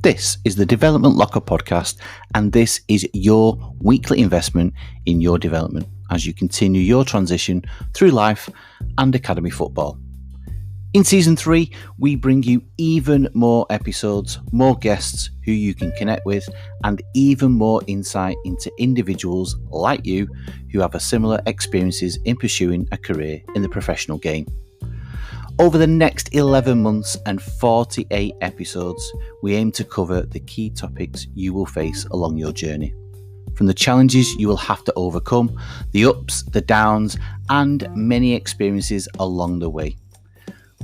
This is the Development Locker podcast, and this is your weekly investment in your development as you continue your transition through life and academy football. In season 3, we bring you even more episodes, more guests who you can connect with, and even more insight into individuals like you who have a similar experiences in pursuing a career in the professional game. Over the next 11 months and 48 episodes, we aim to cover the key topics you will face along your journey. From the challenges you will have to overcome, the ups, the downs, and many experiences along the way.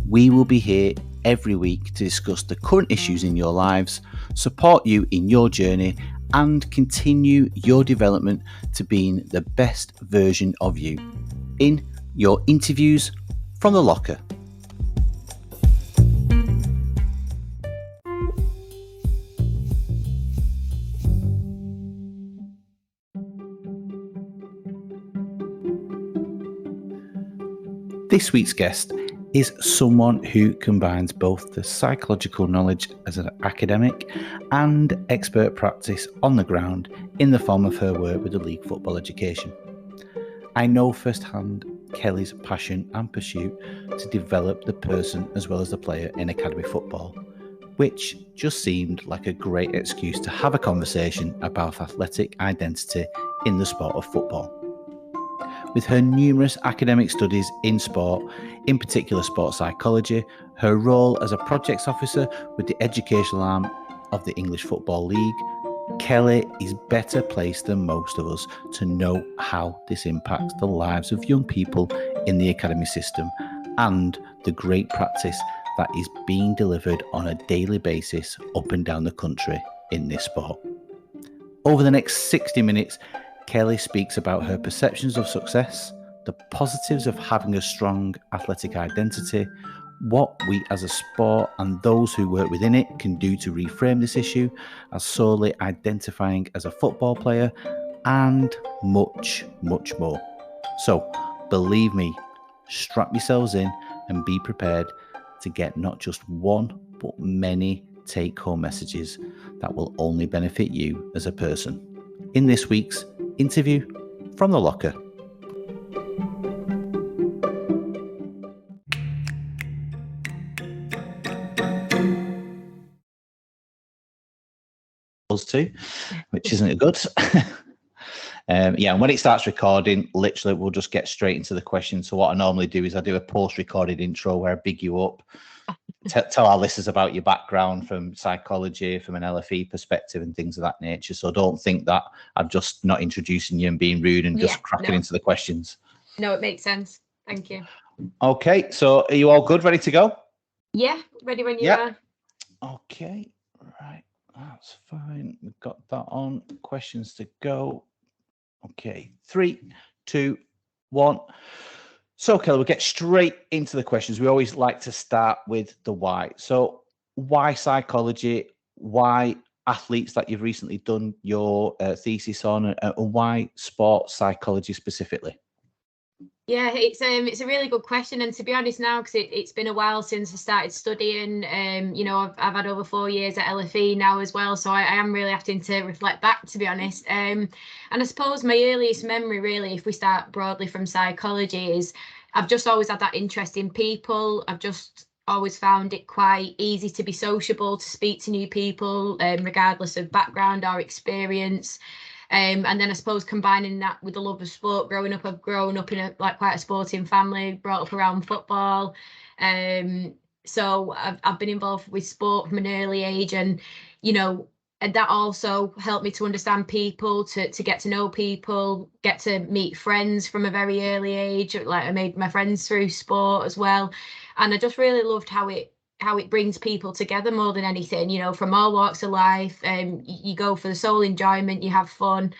We will be here every week to discuss the current issues in your lives, support you in your journey, and continue your development to being the best version of you in your interviews from the locker. This week's guest is someone who combines both the psychological knowledge as an academic and expert practice on the ground in the form of her work with the league football education. I know firsthand Kelly's passion and pursuit to develop the person as well as the player in academy football, which just seemed like a great excuse to have a conversation about athletic identity in the sport of football. With her numerous academic studies in sport, in particular sports psychology, her role as a projects officer with the educational arm of the English Football League, Kelly is better placed than most of us to know how this impacts the lives of young people in the academy system and the great practice that is being delivered on a daily basis up and down the country in this sport. Over the next 60 minutes, Kelly speaks about her perceptions of success, the positives of having a strong athletic identity, what we as a sport and those who work within it can do to reframe this issue as solely identifying as a football player, and much, much more. So, believe me, strap yourselves in and be prepared to get not just one, but many take-home messages that will only benefit you as a person. In this week's interview from the locker. Us too, which isn't good. And when it starts recording, literally we'll just get straight into the questions. So what I normally do is I do a post-recorded intro where I big you up, tell our listeners about your background from psychology, from an LFE perspective and things of that nature. So don't think that I'm just not introducing you and being rude and just cracking into the questions. No, it makes sense. Thank you. Okay, so are you all good, ready to go? Yeah, ready when you are. Okay, right, that's fine. We've got that on. Questions to go. Okay, 3, 2, 1. So, Kelly, we'll get straight into the questions. We always like to start with the why. So, why psychology? Why athletes that you've recently done your thesis on, and why sports psychology specifically? Yeah, it's a really good question, and to be honest now, because it's been a while since I started studying. I've had over 4 years at LFE now as well, so I am really having to reflect back, to be honest. And I suppose my earliest memory, really, if we start broadly from psychology, is I've just always had that interest in people. I've just always found it quite easy to be sociable, to speak to new people, regardless of background or experience. And then I suppose combining that with the love of sport, I've grown up in quite a sporting family, brought up around football. So I've been involved with sport from an early age, and that also helped me to understand people, to get to know people, get to meet friends from a very early age. Like, I made my friends through sport as well, and I just really loved how it brings people together more than anything, from all walks of life. You go for the sole enjoyment, you have fun.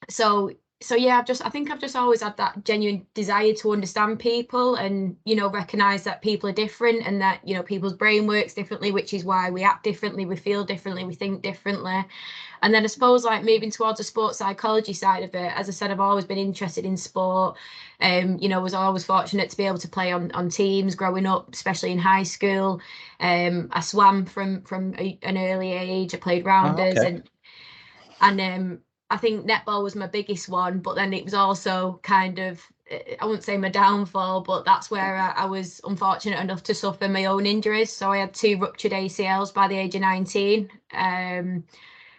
So so yeah, I think I've just always had that genuine desire to understand people and, you know, recognize that people are different and that, you know, people's brain works differently, which is why we act differently, we feel differently, we think differently. And then I suppose like moving towards the sports psychology side of it, as I said, I've always been interested in sport. You know, was always fortunate to be able to play on teams growing up, especially in high school. I swam from an early age. I played Oh, rounders okay. and I think netball was my biggest one, but then it was also kind of, I wouldn't say my downfall, but that's where I was unfortunate enough to suffer my own injuries. So I had 2 ruptured ACLs by the age of 19,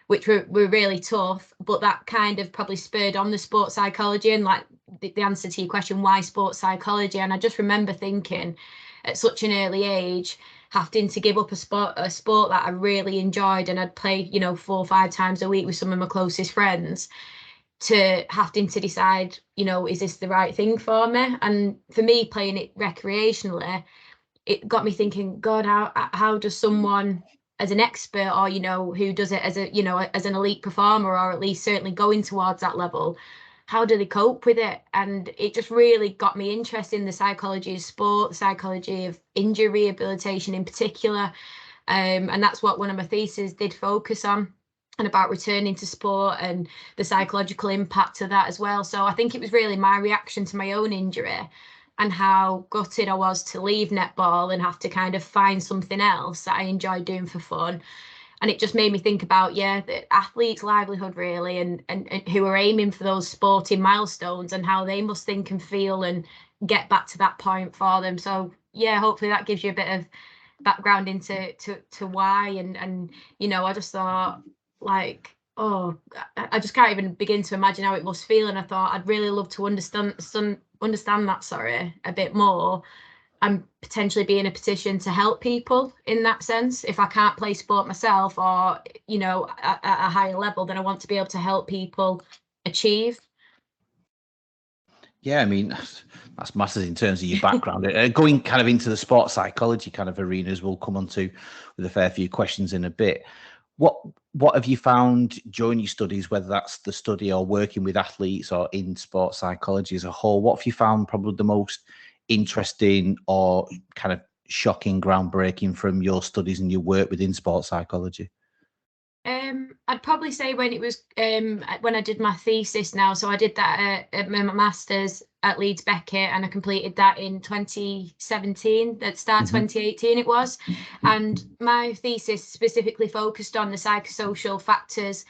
which were really tough, but that kind of probably spurred on the sports psychology and like the answer to your question, why sports psychology? And I just remember thinking at such an early age, having to give up a sport that I really enjoyed and I'd play, you know, 4 or 5 times a week with some of my closest friends, to having to decide, you know, is this the right thing for me? And for me, playing it recreationally, it got me thinking, God, how does someone as an expert, or, you know, who does it as a, you know, as an elite performer, or at least certainly going towards that level, how do they cope with it? And it just really got me interested in the psychology of sport, the psychology of injury rehabilitation in particular. And that's what one of my theses did focus on, and about returning to sport and the psychological impact of that as well. So I think it was really my reaction to my own injury and how gutted I was to leave netball and have to kind of find something else that I enjoyed doing for fun. And it just made me think about, yeah, the athletes' livelihood really, and who are aiming for those sporting milestones and how they must think and feel and get back to that point for them. So yeah, hopefully that gives you a bit of background into to why. And you know, I just thought like, oh, I just can't even begin to imagine how it must feel. And I thought I'd really love to understand that, sorry, a bit more, and potentially be in a position to help people in that sense. If I can't play sport myself, or, you know, at a higher level, then I want to be able to help people achieve. Yeah, I mean, that's massive in terms of your background. Going kind of into the sports psychology kind of arenas, we'll come on to with a fair few questions in a bit. What have you found during your studies, whether that's the study or working with athletes or in sports psychology as a whole? What have you found probably the most interesting or kind of shocking, groundbreaking from your studies and your work within sports psychology? I'd probably say when it was when I did my thesis now. So I did that at my master's at Leeds Beckett, and I completed that in 2017. At start 2018 it was, and my thesis specifically focused on the psychosocial factors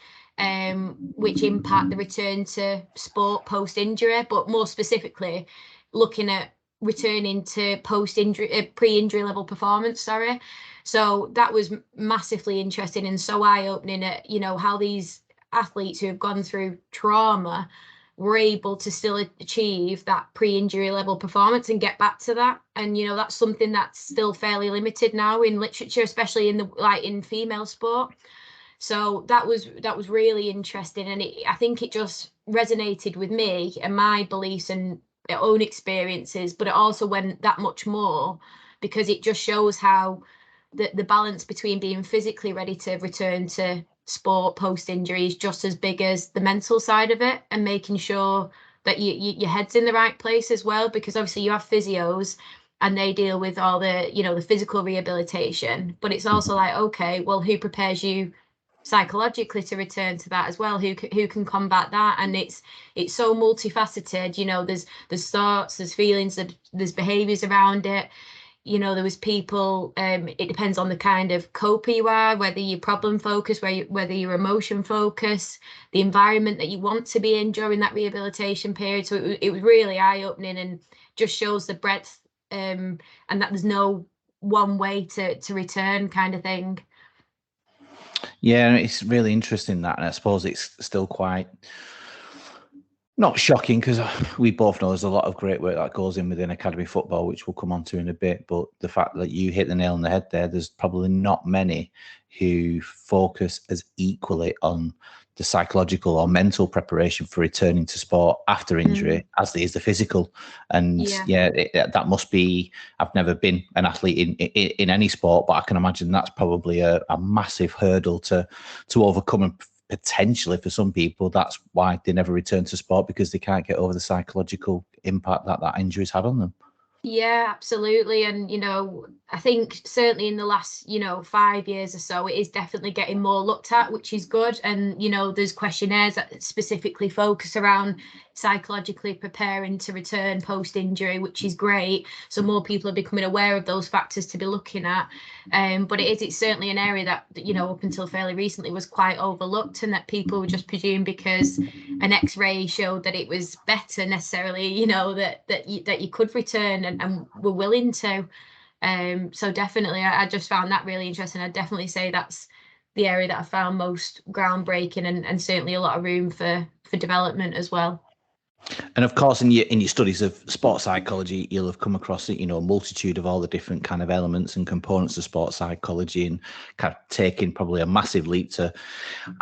which impact the return to sport post injury, but more specifically looking at returning to post injury pre-injury level performance. Sorry. So that was massively interesting and so eye-opening at, you know, how these athletes who have gone through trauma were able to still achieve that pre-injury level performance and get back to that. And, you know, that's something that's still fairly limited now in literature, especially in in female sport. So that was really interesting, and I think it just resonated with me and my beliefs and own experiences, but it also went that much more because it just shows how the balance between being physically ready to return to sport post injury is just as big as the mental side of it, and making sure that your head's in the right place as well, because obviously you have physios and they deal with all the, you know, the physical rehabilitation, but it's also like, okay, well, who prepares you psychologically to return to that as well? Who can combat that? And it's so multifaceted. You know, there's thoughts, there's feelings, there's behaviors around it. You know, there was people, it depends on the kind of coper you are, whether you're problem focused, whether you're emotion focused, the environment that you want to be in during that rehabilitation period. So it was really eye-opening and just shows the breadth, and that there's no one way to return kind of thing. Yeah, it's really interesting that, and I suppose it's still quite not shocking because we both know there's a lot of great work that goes in within academy football, which we'll come on to in a bit. But the fact that you hit the nail on the head there, there's probably not many who focus as equally on the psychological or mental preparation for returning to sport after injury as there is the physical. And that must be, I've never been an athlete in any sport, but I can imagine that's probably a massive hurdle to overcome and potentially for some people, that's why they never return to sport, because they can't get over the psychological impact that injury's had on them. Yeah, absolutely. And, I think certainly in the last, 5 years or so, it is definitely getting more looked at, which is good. And, there's questionnaires that specifically focus around psychologically preparing to return post-injury, which is great. So more people are becoming aware of those factors to be looking at. But it's certainly an area that, up until fairly recently was quite overlooked, and that people would just presume because an X-ray showed that it was better necessarily, that you could return and were willing to. So definitely, I just found that really interesting. I'd definitely say that's the area that I found most groundbreaking, and certainly a lot of room for development as well. And of course, in your studies of sports psychology, you'll have come across a multitude of all the different kind of elements and components of sports psychology, and kind of taking probably a massive leap to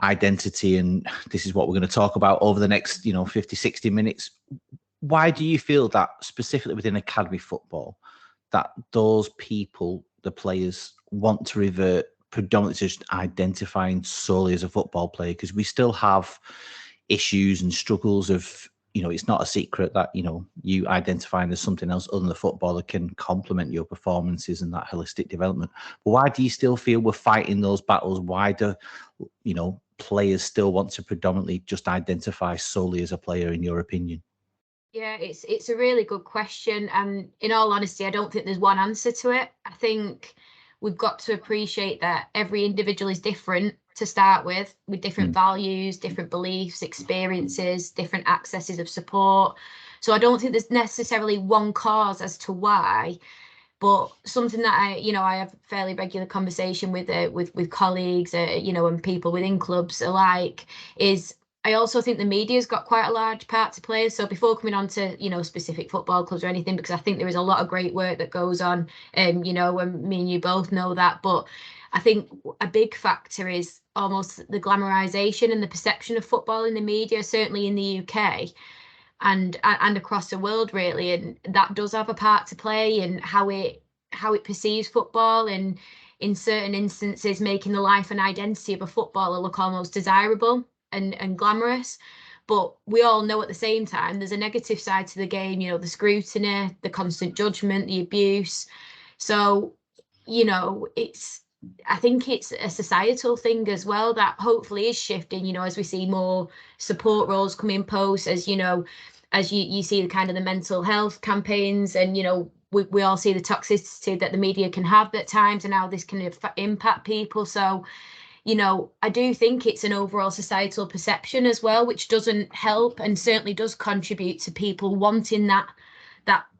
identity. And this is what we're going to talk about over the next 50, 60 minutes. Why do you feel that specifically within academy football, that those people, the players, want to revert predominantly to just identifying solely as a football player? Because we still have issues and struggles of, it's not a secret that, you identifying as something else other than the footballer can complement your performances and that holistic development. But why do you still feel we're fighting those battles? Why do, players still want to predominantly just identify solely as a player, in your opinion? Yeah, it's a really good question. And in all honesty, I don't think there's one answer to it. I think we've got to appreciate that every individual is different to start with different values, different beliefs, experiences, different accesses of support. So I don't think there's necessarily one cause as to why, but something that I have fairly regular conversation with colleagues, and people within clubs alike, is I also think the media's got quite a large part to play. So before coming on to, specific football clubs or anything, because I think there is a lot of great work that goes on, and me and you both know that. But I think a big factor is almost the glamorization and the perception of football in the media, certainly in the UK and across the world, really. And that does have a part to play in how it perceives football, and in certain instances making the life and identity of a footballer look almost desirable and glamorous. But we all know at the same time there's a negative side to the game, the scrutiny, the constant judgment, the abuse. So, I think it's a societal thing as well that hopefully is shifting, as we see more support roles come in post, as as you see the kind of the mental health campaigns, and we all see the toxicity that the media can have at times and how this can impact people. So I do think it's an overall societal perception as well, which doesn't help, and certainly does contribute to people wanting that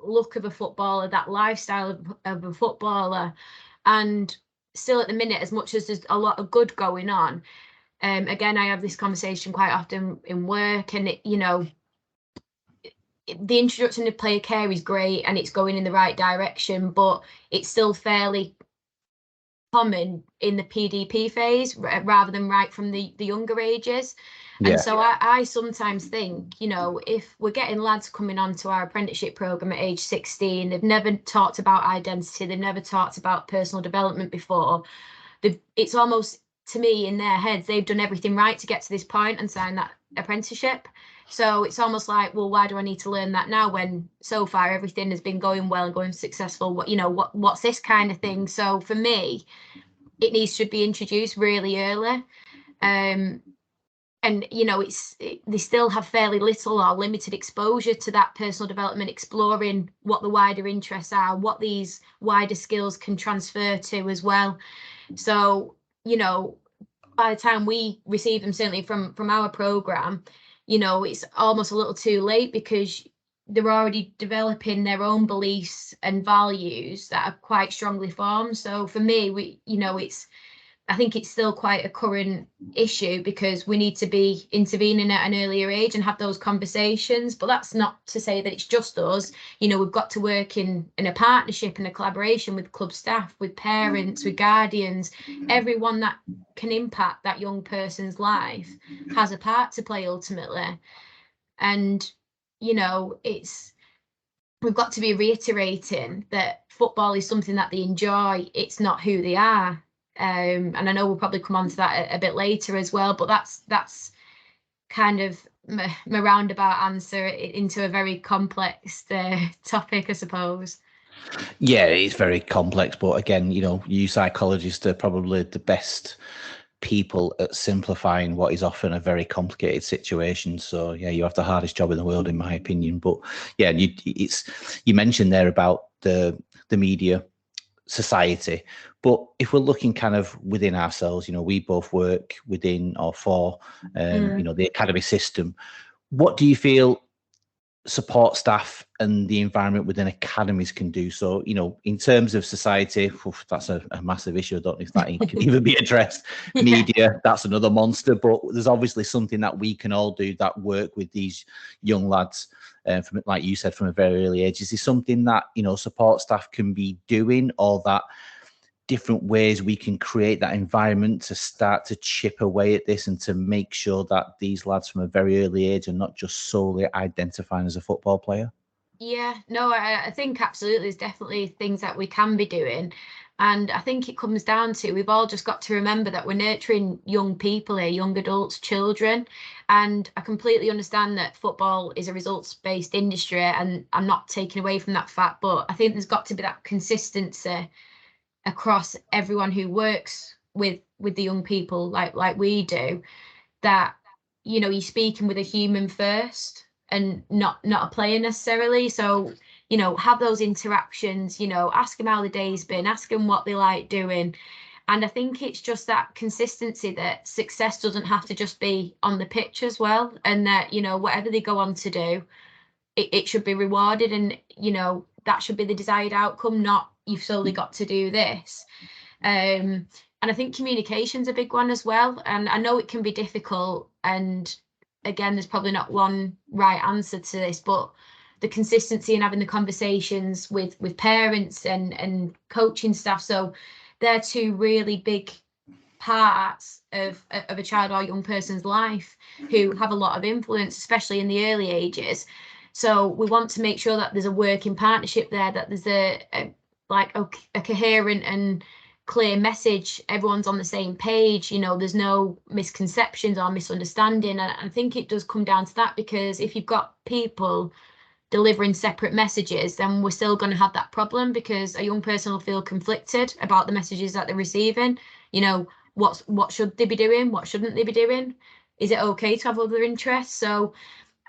look of a footballer, that lifestyle of a footballer. And still at the minute, as much as there's a lot of good going on, again, I have this conversation quite often in work, and the introduction of player care is great and it's going in the right direction, but it's still fairly common in the PDP phase rather than right from the younger ages. Yeah. And so I sometimes think, if we're getting lads coming onto our apprenticeship program at age 16, they've never talked about identity, they've never talked about personal development before. It's almost, to me, in their heads, they've done everything right to get to this point and sign that apprenticeship. So it's almost like, well, why do I need to learn that now when so far everything has been going well and going successful? What's this kind of thing? So for me, it needs to be introduced really early. And they still have fairly little or limited exposure to that personal development, exploring what the wider interests are, what these wider skills can transfer to as well. So, by the time we receive them, certainly from our program, it's almost a little too late, because they're already developing their own beliefs and values that are quite strongly formed. So for me, I think it's still quite a current issue, because we need to be intervening at an earlier age and have those conversations. But that's not to say that it's just us. We've got to work in a partnership and a collaboration with club staff, with parents, with guardians. Everyone that can impact that young person's life has a part to play ultimately. And, we've got to be reiterating that football is something that they enjoy. It's not who they are. and I know we'll probably come on to that a bit later as well, but that's kind of my roundabout answer into a very complex topic, I suppose. Yeah, it's very complex, but again, you psychologists are probably the best people at simplifying what is often a very complicated situation. So yeah, you have the hardest job in the world, in my opinion. But yeah, you mentioned there about the media, society, but if we're looking kind of within ourselves, we both work within or for the academy system. What do you feel support staff and the environment within academies can do? So, in terms of society, that's a massive issue. I don't know if that can even be addressed. Media, that's another monster, but there's obviously something that we can all do that work with these young lads, from, like you said, from a very early age. Is there something that, support staff can be doing, or that different ways we can create that environment to start to chip away at this and to make sure that these lads from a very early age are not just solely identifying as a football player? Yeah, no, I think absolutely there's definitely things that we can be doing. And I think it comes down to we've all just got to remember that we're nurturing young people here, young adults, children. And I completely understand that football is a results-based industry, and I'm not taking away from that fact, but I think there's got to be that consistency across everyone who works with the young people like we do, that you're speaking with a human first and not a player necessarily. So have those interactions, ask them how the day's been, ask them what they like doing. And I think it's just that consistency, that success doesn't have to just be on the pitch as well, and that whatever they go on to do, it should be rewarded, and that should be the desired outcome, not you've solely got to do this. And I think communication's a big one as well. And I know it can be difficult. And again, there's probably not one right answer to this, but the consistency in having the conversations with parents and coaching staff. So they're two really big parts of a child or young person's life who have a lot of influence, especially in the early ages. So we want to make sure that there's a working partnership there, that there's a coherent and clear message, everyone's on the same page, there's no misconceptions or misunderstanding. And I think it does come down to that, because if you've got people delivering separate messages, then we're still going to have that problem, because a young person will feel conflicted about the messages that they're receiving. What should they be doing, what shouldn't they be doing, is it okay to have other interests? So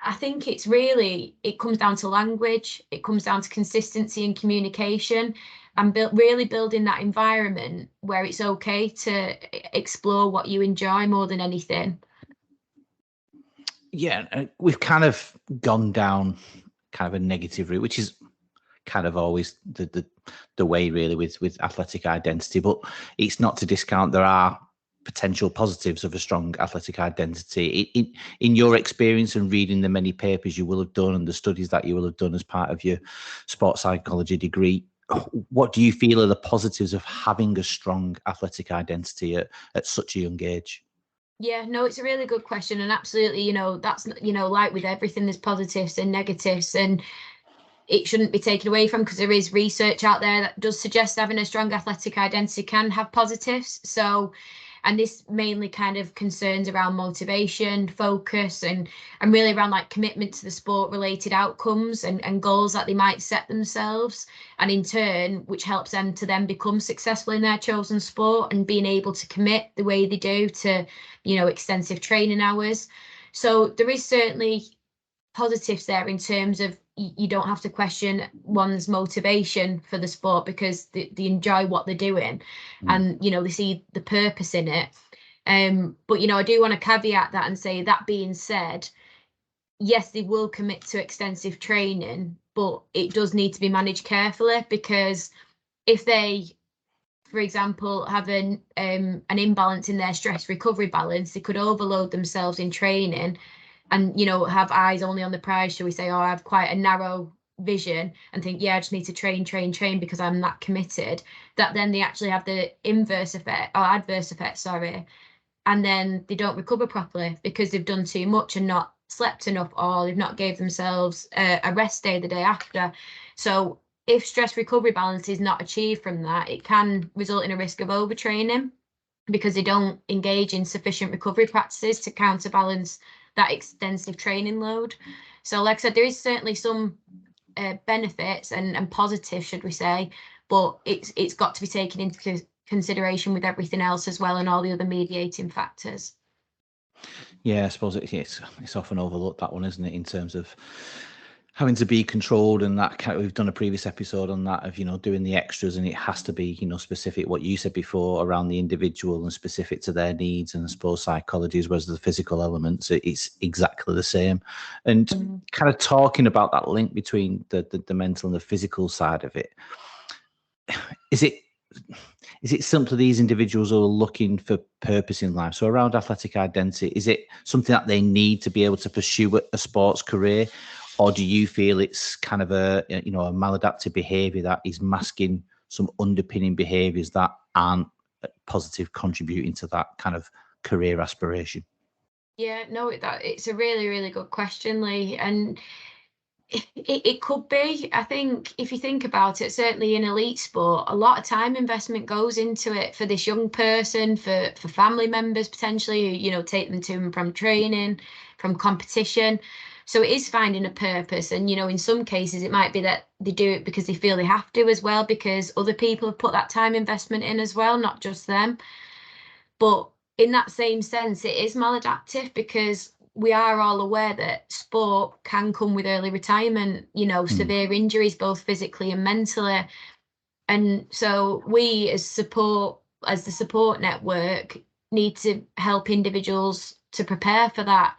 I think it comes down to language, it comes down to consistency and communication, and really building that environment where it's okay to explore what you enjoy more than anything. Yeah, we've kind of gone down kind of a negative route, which is kind of always the way really with athletic identity, but it's not to discount there are potential positives of a strong athletic identity. In your experience and reading the many papers you will have done and the studies that you will have done as part of your sports psychology degree, what do you feel are the positives of having a strong athletic identity at such a young age? Yeah, no, it's a really good question. And absolutely, that's, like with everything, there's positives and negatives, and it shouldn't be taken away from, because there is research out there that does suggest having a strong athletic identity can have positives. So, and this mainly kind of concerns around motivation, focus, and really around like commitment to the sport related outcomes and goals that they might set themselves, and in turn which helps them to then become successful in their chosen sport and being able to commit the way they do to extensive training hours. So there is certainly positives there in terms of you don't have to question one's motivation for the sport, because they enjoy what they're doing and they see the purpose in it. But I do want to caveat that and say, that being said, yes, they will commit to extensive training, but it does need to be managed carefully, because if they, for example, have an imbalance in their stress recovery balance, they could overload themselves in training and have eyes only on the prize, shall we say, or I have quite a narrow vision and think, yeah, I just need to train because I'm that committed, that then they actually have the inverse effect, or adverse effect, sorry, and then they don't recover properly because they've done too much and not slept enough, or they've not gave themselves a rest day the day after. So if stress recovery balance is not achieved from that, it can result in a risk of overtraining. because they don't engage in sufficient recovery practices to counterbalance that extensive training load. So like I said, there is certainly some benefits and positives, should we say, but it's got to be taken into consideration with everything else as well, and all the other mediating factors. Yeah, I suppose it's often overlooked, that one, isn't it, in terms of having to be controlled, and that we've done a previous episode on that, of doing the extras, and it has to be specific, what you said before, around the individual and specific to their needs. And I suppose psychology, as well as the physical elements, it's exactly the same. And kind of talking about that link between the mental and the physical side of it, is it simply these individuals who are looking for purpose in life? So around athletic identity, is it something that they need to be able to pursue a sports career? Or do you feel it's kind of a maladaptive behaviour that is masking some underpinning behaviours that aren't positive, contributing to that kind of career aspiration? Yeah, no, it's a really, really good question, Lee. And it could be. I think if you think about it, certainly in elite sport, a lot of time investment goes into it for this young person, for family members potentially, who, take them to and from training, from competition. So it is finding a purpose. And, in some cases, it might be that they do it because they feel they have to as well, because other people have put that time investment in as well, not just them. But in that same sense, it is maladaptive, because we are all aware that sport can come with early retirement, severe injuries, both physically and mentally. And so we as the support network, need to help individuals to prepare for that.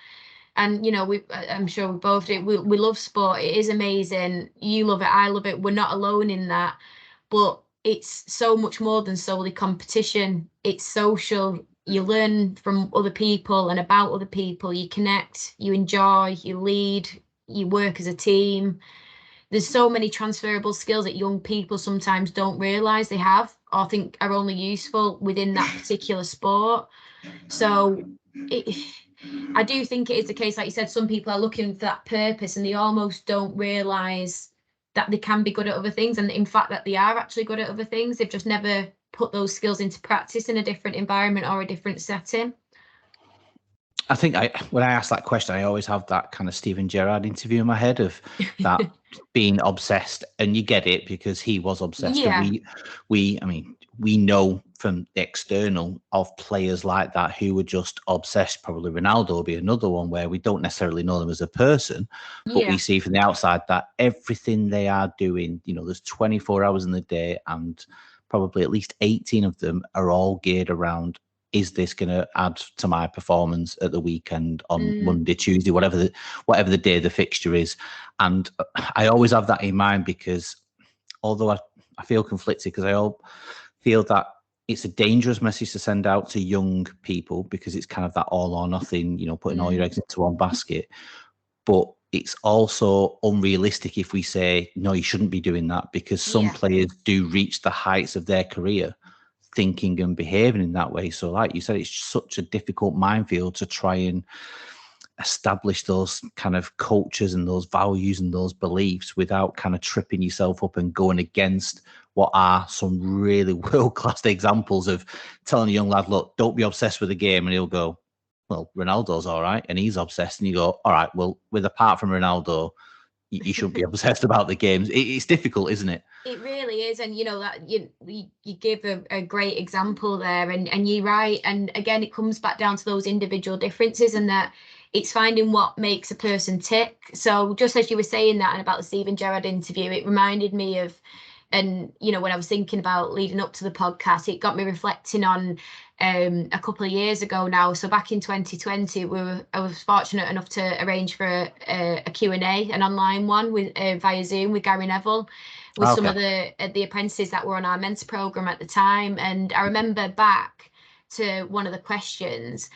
And, I'm sure we both do. We love sport. It is amazing. You love it. I love it. We're not alone in that. But it's so much more than solely competition. It's social. You learn from other people and about other people. You connect, you enjoy, you lead, you work as a team. There's so many transferable skills that young people sometimes don't realise they have, or think are only useful within that particular sport. So I do think it is the case, like you said, some people are looking for that purpose and they almost don't realise that they can be good at other things, and in fact that they are actually good at other things. They've just never put those skills into practice in a different environment or a different setting. I think when I ask that question, I always have that kind of Steven Gerrard interview in my head of that being obsessed, and you get it because he was obsessed. Yeah. And we know from the external of players like that who were just obsessed. Probably Ronaldo will be another one where we don't necessarily know them as a person, but we see from the outside that everything they are doing, there's 24 hours in the day, and probably at least 18 of them are all geared around, is this going to add to my performance at the weekend, on Monday, Tuesday, whatever the day the fixture is? And I always have that in mind, because although I feel conflicted, because I feel that it's a dangerous message to send out to young people, because it's kind of that all or nothing, putting all your eggs into one basket. But it's also unrealistic if we say, no, you shouldn't be doing that, because some players do reach the heights of their career thinking and behaving in that way. So like you said, it's such a difficult minefield to try and establish those kind of cultures and those values and those beliefs without kind of tripping yourself up and going against what are some really world-class examples of telling a young lad, look, don't be obsessed with the game. And he'll go, well, Ronaldo's all right, and he's obsessed. And you go, all right, well, apart from Ronaldo, you shouldn't be obsessed about the games. It's difficult, isn't it? It really is. And that you give a great example there, and you're right. And again, it comes back down to those individual differences, and that it's finding what makes a person tick. So just as you were saying that, and about the Steven Gerrard interview, it reminded me of, and when I was thinking about leading up to the podcast, it got me reflecting on a couple of years ago now. So back in 2020, I was fortunate enough to arrange for a Q&A, an online one with via Zoom with Gary Neville, with some of the apprentices that were on our mentor program at the time. And I remember back to one of the questions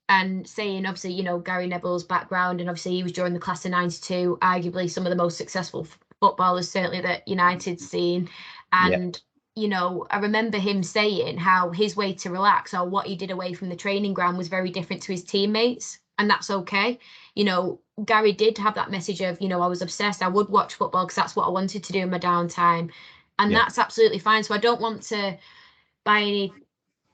and saying, obviously, Gary Neville's background, and obviously he was during the class of 92, arguably some of the most successful footballers, certainly that United's seen. And I remember him saying how his way to relax, or what he did away from the training ground, was very different to his teammates, and that's okay. Gary did have that message of, I was obsessed. I would watch football because that's what I wanted to do in my downtime, and that's absolutely fine. So I don't want to, by any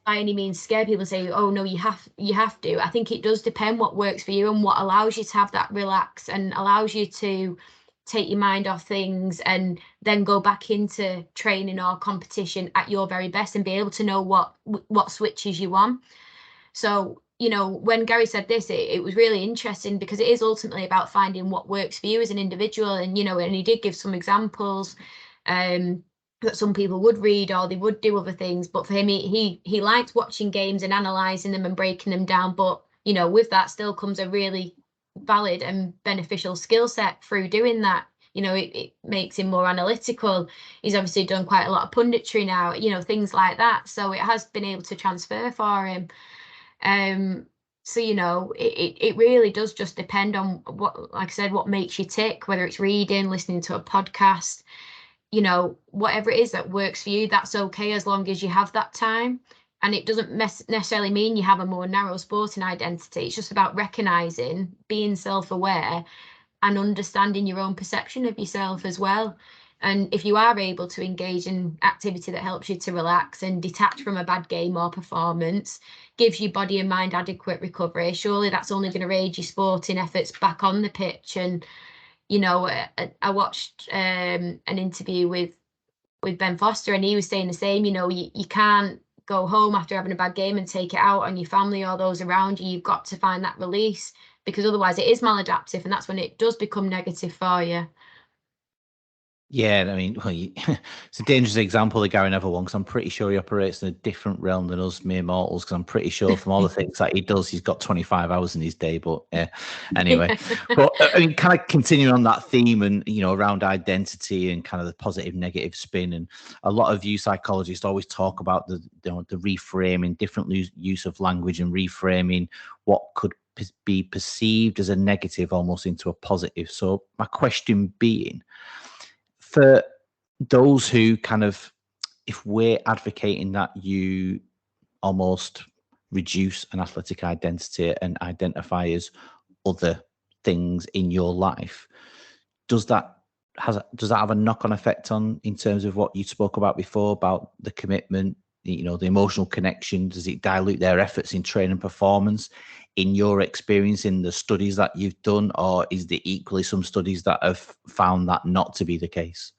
by any means scare people, say, oh no, you have to. I think it does depend what works for you and what allows you to have that relax and allows you to take your mind off things and then go back into training or competition at your very best and be able to know what switches you on. So, you know, when Gary said this, it was really interesting because it is ultimately about finding what works for you as an individual. And, you know, and he did give some examples that some people would read or they would do other things. But for him, he liked watching games and analysing them and breaking them down. But, you know, with that still comes a really valid and beneficial skill set through doing that. You know, it makes him more analytical. He's obviously done quite a lot of punditry now, you know, things like that. So it has been able to transfer for him. So, you know, it really does just depend on what, like I said, what makes you tick, whether it's reading, listening to a podcast, you know, whatever it is that works for you, that's okay as long as you have that time. And it doesn't necessarily mean you have a more narrow sporting identity. It's just about recognizing, being self-aware and understanding your own perception of yourself as well. And if you are able to engage in activity that helps you to relax and detach from a bad game or performance, gives your body and mind adequate recovery, surely that's only going to raise your sporting efforts back on the pitch. And, you know, I watched an interview with Ben Foster, and he was saying the same. You know, you can't go home after having a bad game and take it out on your family or those around you. You've got to find that release, because otherwise it is maladaptive, and that's when it does become negative for you. Yeah, I mean, well, it's a dangerous example, the Gary Neville one, because I'm pretty sure he operates in a different realm than us mere mortals, because I'm pretty sure from all the things that he does, he's got 25 hours in his day. But anyway, but I mean, kind of continuing on that theme and, you know, around identity and kind of the positive, negative spin. And a lot of you psychologists always talk about the reframing, different use of language and reframing what could be perceived as a negative almost into a positive. So my question being, for those who kind of, if we're advocating that you almost reduce an athletic identity and identify as other things in your life, does that have a knock-on effect on, in terms of what you spoke about before about the commitment, you know, the emotional connection? Does it dilute their efforts in training performance, in your experience in the studies that you've done, or is there equally some studies that have found that not to be the case?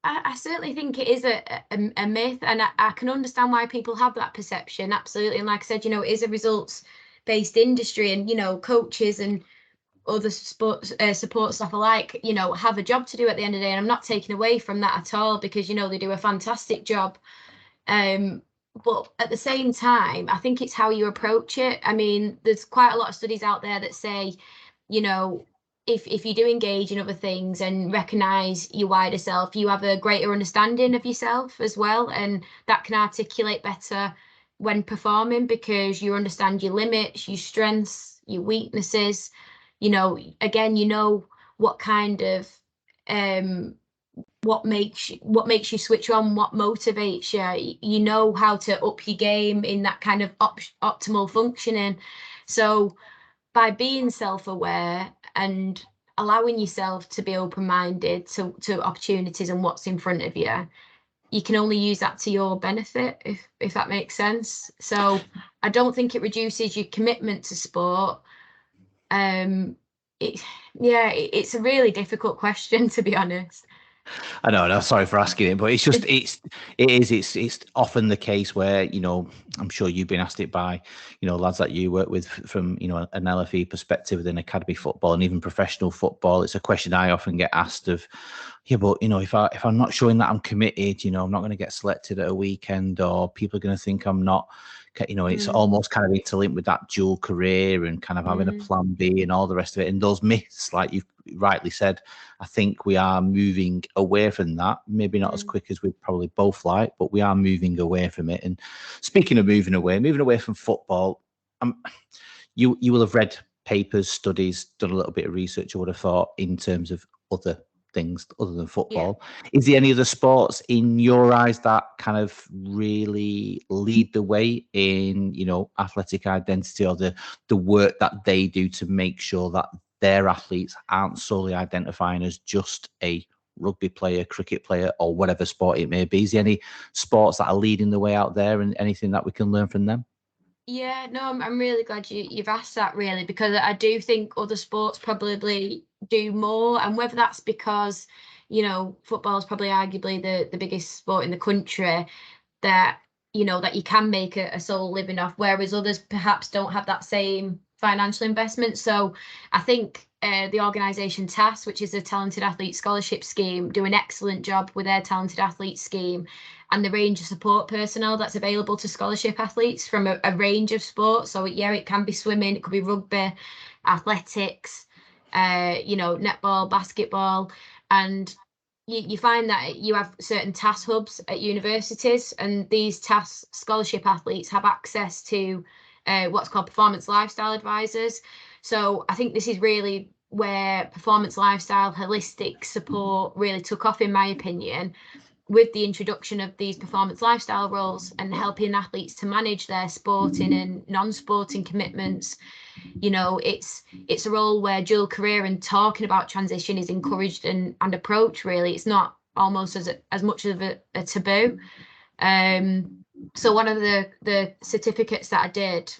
I certainly think it is a myth, and I can understand why people have that perception. Absolutely. And like I said, you know, it is a results-based industry, and, you know, coaches and other sports support staff alike, you know, have a job to do at the end of the day. And I'm not taking away from that at all, because, you know, they do a fantastic job. But at the same time, I think it's how you approach it. I mean, there's quite a lot of studies out there that say, you know, if you do engage in other things and recognize your wider self, you have a greater understanding of yourself as well, and that can articulate better when performing, because you understand your limits, your strengths, your weaknesses. You know, again, you know what kind of what makes you switch on, what motivates you. You know how to up your game in that kind of optimal functioning. So by being self-aware and allowing yourself to be open-minded to opportunities and what's in front of you, you can only use that to your benefit, if that makes sense. So I don't think it reduces your commitment to sport. It's a really difficult question, to be honest. I know, no, sorry for asking it, but it's just it's often the case where, you know, I'm sure you've been asked it by, you know, lads that you work with from, you know, an LFE perspective within academy football and even professional football. It's a question I often get asked of, yeah, but, you know, if I'm not showing that I'm committed, you know, I'm not going to get selected at a weekend, or people are going to think I'm not, you know, it's almost kind of interlinked with that dual career and kind of having a plan B and all the rest of it. And those myths, like you've rightly said, I think we are moving away from that. Maybe not as quick as we probably both like, but we are moving away from it. And speaking of moving away from football, you will have read papers, studies, done a little bit of research, I would have thought, in terms of other things other than football. Yeah. Is there any other sports in your eyes that kind of really lead the way in, you know, athletic identity, or the work that they do to make sure that their athletes aren't solely identifying as just a rugby player, cricket player, or whatever sport it may be? Is there any sports that are leading the way out there, and anything that we can learn from them? Yeah, no, I'm really glad you've asked that, really, because I do think other sports probably do more, and whether that's because, you know, football is probably arguably the biggest sport in the country, that, you know, that you can make a sole living off, whereas others perhaps don't have that same financial investment. So I think the organisation TAS, which is a Talented Athlete Scholarship Scheme, do an excellent job with their Talented Athlete Scheme, and the range of support personnel that's available to scholarship athletes from a range of sports. So yeah, it can be swimming, it could be rugby, athletics, you know, netball, basketball, and you find that you have certain TAS hubs at universities, and these TAS scholarship athletes have access to what's called performance lifestyle advisors. So I think this is really where performance lifestyle holistic support really took off, in my opinion, with the introduction of these performance lifestyle roles and helping athletes to manage their sporting and non-sporting commitments. You know, it's a role where dual career and talking about transition is encouraged and approached. Really, it's not almost as much of a taboo. So one of the certificates that I did,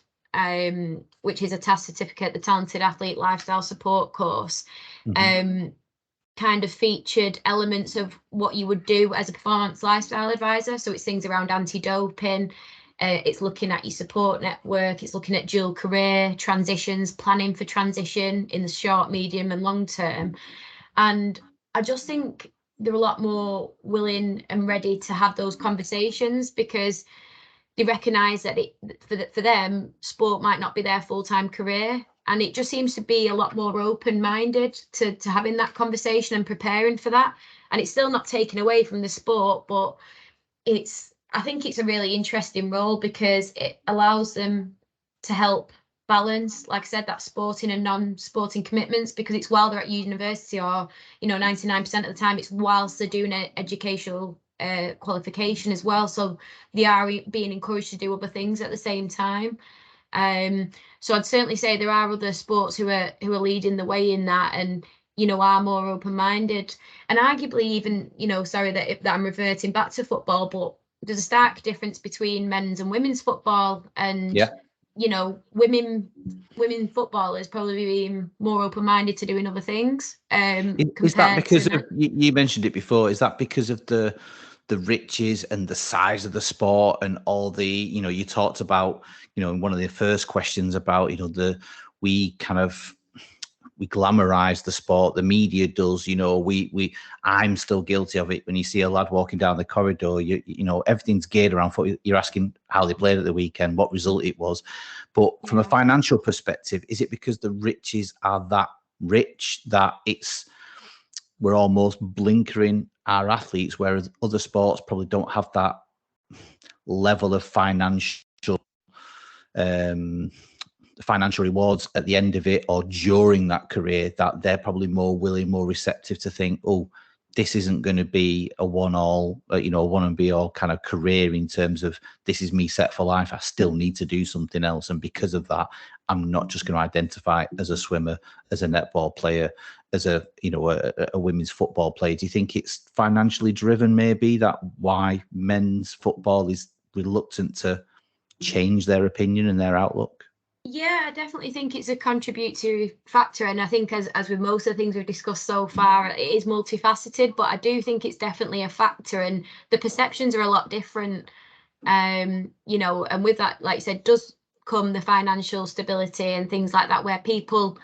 which is a TAS certificate, the Talented Athlete Lifestyle Support course, kind of featured elements of what you would do as a performance lifestyle advisor. So it's things around anti-doping, it's looking at your support network, it's looking at dual career, transitions, planning for transition in the short, medium and long term. And I just think they're a lot more willing and ready to have those conversations, because they recognise that for them, sport might not be their full-time career. And it just seems to be a lot more open-minded to having that conversation and preparing for that. And it's still not taken away from the sport, but I think it's a really interesting role, because it allows them to help balance, like I said, that sporting and non-sporting commitments, because it's while they're at university, or, you know, 99% of the time, it's whilst they're doing an educational qualification as well. So they are being encouraged to do other things at the same time. So I'd certainly say there are other sports who are leading the way in that, and, you know, are more open-minded. And arguably even, you know, sorry that I'm reverting back to football, but there's a stark difference between men's and women's football. And you know, women footballers probably being more open-minded to doing other things. Is that because of, you mentioned it before, is that because of the riches and the size of the sport and all the, you know, you talked about, you know, in one of the first questions about, you know, we glamorize the sport, the media does, you know, I'm still guilty of it. When you see a lad walking down the corridor, you know, everything's geared around foot. You're asking how they played at the weekend, what result it was. But from a financial perspective, is it because the riches are that rich that we're almost blinkering our athletes, whereas other sports probably don't have that level of financial rewards at the end of it or during that career, that they're probably more willing, more receptive to think, oh, this isn't going to be a one and be all kind of career in terms of this is me set for life. I still need to do something else. And because of that, I'm not just going to identify as a swimmer, as a netball player, as a women's football player. Do you think it's financially driven, maybe, that why men's football is reluctant to change their opinion and their outlook? Yeah, I definitely think it's a contributory factor. And I think as with most of the things we've discussed so far, it is multifaceted, but I do think it's definitely a factor, and the perceptions are a lot different. You know, and with that, like I said, does come the financial stability and things like that, where people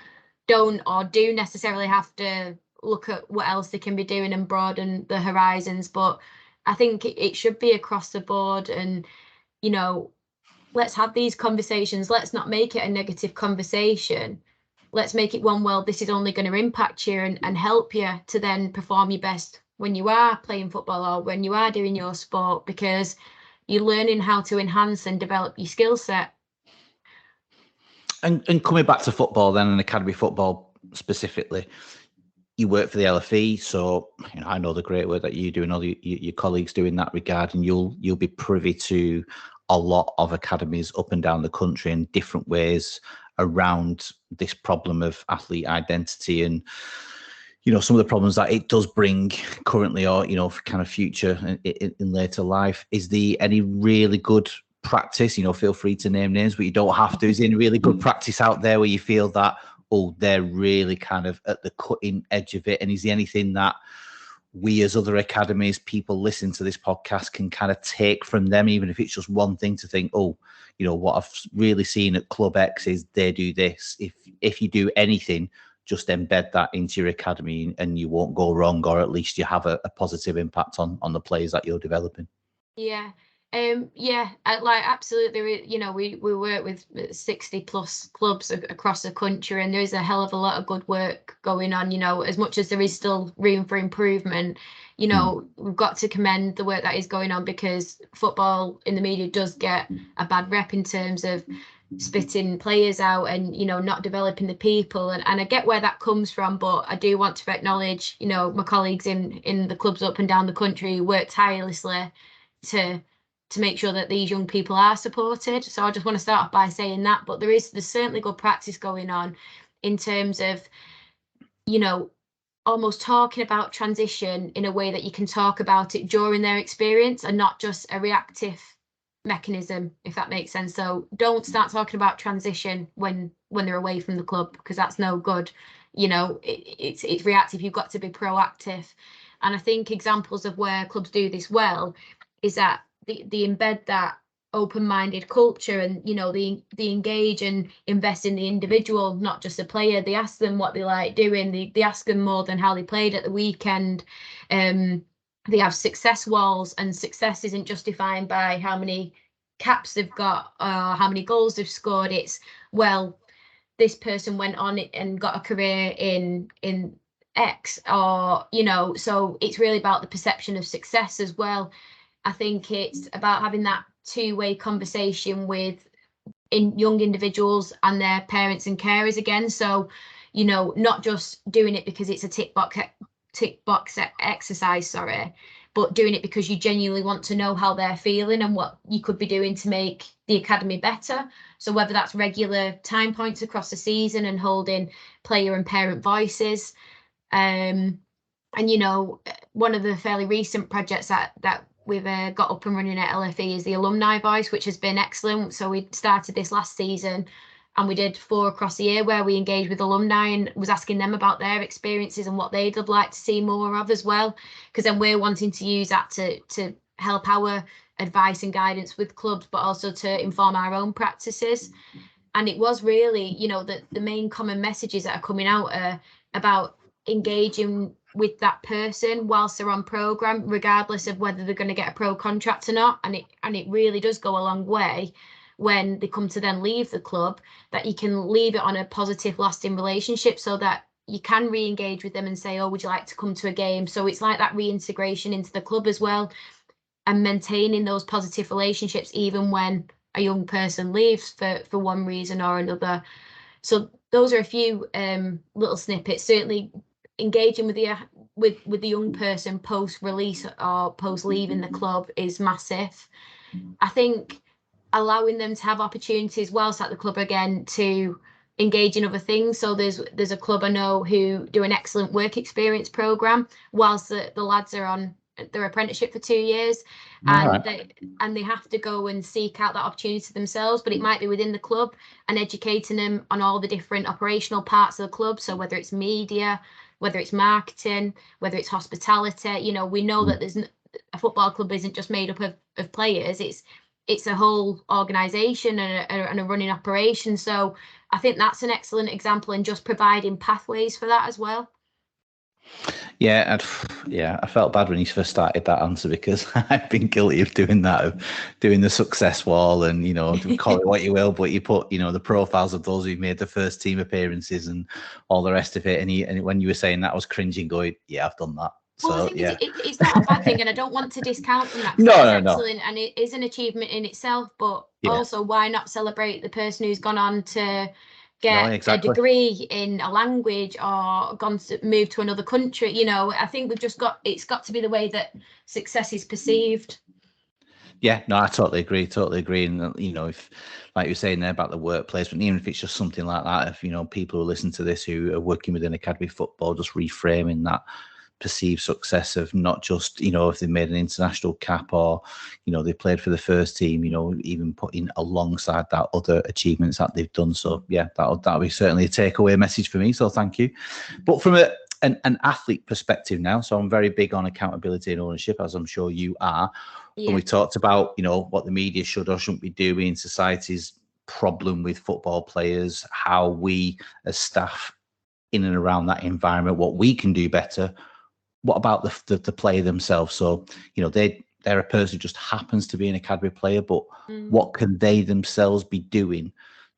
don't or do necessarily have to look at what else they can be doing and broaden the horizons. But I think it should be across the board, and, you know, let's have these conversations. Let's not make it a negative conversation. Let's make it one, well, this is only going to impact you and help you to then perform your best when you are playing football or when you are doing your sport, because you're learning how to enhance and develop your skill set. And coming back to football then, and academy football specifically, you work for the LFE, so, you know, I know the great work that you do and all your colleagues do in that regard, and you'll be privy to a lot of academies up and down the country in different ways around this problem of athlete identity. And some of the problems that it does bring currently, or for kind of future in later life. Is there any really good practice? Feel free to name names, but you don't have to. Is there any really good practice out there where you feel that, oh, they're really kind of at the cutting edge of it? And is there anything that we as other academies, people listening to this podcast, can kind of take from them, even if it's just one thing, to think, oh, what I've really seen at Club X is they do this. If you do anything, just embed that into your academy and you won't go wrong, or at least you have a positive impact on the players that you're developing. Yeah. Like absolutely. We work with 60 plus clubs across the country, and there's a hell of a lot of good work going on. As much as there is still room for improvement, we've got to commend the work that is going on, because football in the media does get a bad rep in terms of spitting players out and not developing the people, and I get where that comes from, but I do want to acknowledge my colleagues in the clubs up and down the country work tirelessly to make sure that these young people are supported. So I just want to start off by saying that. But there's certainly good practice going on in terms of almost talking about transition in a way that you can talk about it during their experience and not just a reactive mechanism, if that makes sense. So don't start talking about transition when they're away from the club, because that's no good. It's reactive. You've got to be proactive. And I think examples of where clubs do this well is that they embed that open-minded culture, and they engage and invest in the individual, not just the player. They ask them what they like doing. They ask them more than how they played at the weekend. They have success walls, and success isn't just defined by how many caps they've got or how many goals they've scored. It's, well, this person went on and got a career in X, or so it's really about the perception of success as well. I think it's about having that two-way conversation with young individuals and their parents and carers again. So not just doing it because it's a tick box exercise, but doing it because you genuinely want to know how they're feeling and what you could be doing to make the academy better. So whether that's regular time points across the season and holding player and parent voices, and one of the fairly recent projects that we've got up and running at LFE is the alumni voice, which has been excellent. So we started this last season, and we did 4 across the year where we engaged with alumni and was asking them about their experiences and what they'd like to see more of as well, because then we're wanting to use that to help our advice and guidance with clubs, but also to inform our own practices. And it was really, the main common messages that are coming out are about engaging with that person whilst they're on programme, regardless of whether they're going to get a pro contract or not. And it really does go a long way when they come to then leave the club, that you can leave it on a positive, lasting relationship, so that you can re-engage with them and say, oh, would you like to come to a game? So it's like that reintegration into the club as well, and maintaining those positive relationships even when a young person leaves for one reason or another. So those are a few little snippets. Certainly engaging with the young person post release or post leaving the club is massive. I think allowing them to have opportunities whilst at the club again to engage in other things. So there's a club I know who do an excellent work experience program whilst the lads are on their apprenticeship for 2 years, and they have to go and seek out that opportunity themselves, but it might be within the club, and educating them on all the different operational parts of the club. So whether it's media, whether it's marketing, whether it's hospitality, we know that there's a football club isn't just made up of players. It's a whole organisation and a running operation. So I think that's an excellent example in just providing pathways for that as well. Yeah, I felt bad when you first started that answer, because I've been guilty of doing that, of doing the success wall, and call it what you will, but you put the profiles of those who've made the first team appearances and all the rest of it. And when you were saying that, I was cringing, going, "Yeah, I've done that." Well, so yeah, it's not a bad thing, and I don't want to discount from that. No, Excellent, and it is an achievement in itself. But also, why not celebrate the person who's gone on to get a degree in a language or move to another country? I think it's got to be the way that success is perceived. Yeah, no, I totally agree. Totally agree. And you know, if like you're saying there about the workplace, but even if it's just something like that, if you know people who listen to this who are working within academy football, just reframing that perceived success of not just you know if they made an international cap or you know they played for the first team, you know, even putting alongside that other achievements that they've done. So yeah, that'll be certainly a takeaway message for me. So thank you. But from an athlete perspective now, so I'm very big on accountability and ownership, as I'm sure you are. When Yeah. we talked about, you know, what the media should or shouldn't be doing, society's problem with football players, how we as staff in and around that environment, what we can do better. What about the player themselves? So, you know, they're a person who just happens to be an academy player, but what can they themselves be doing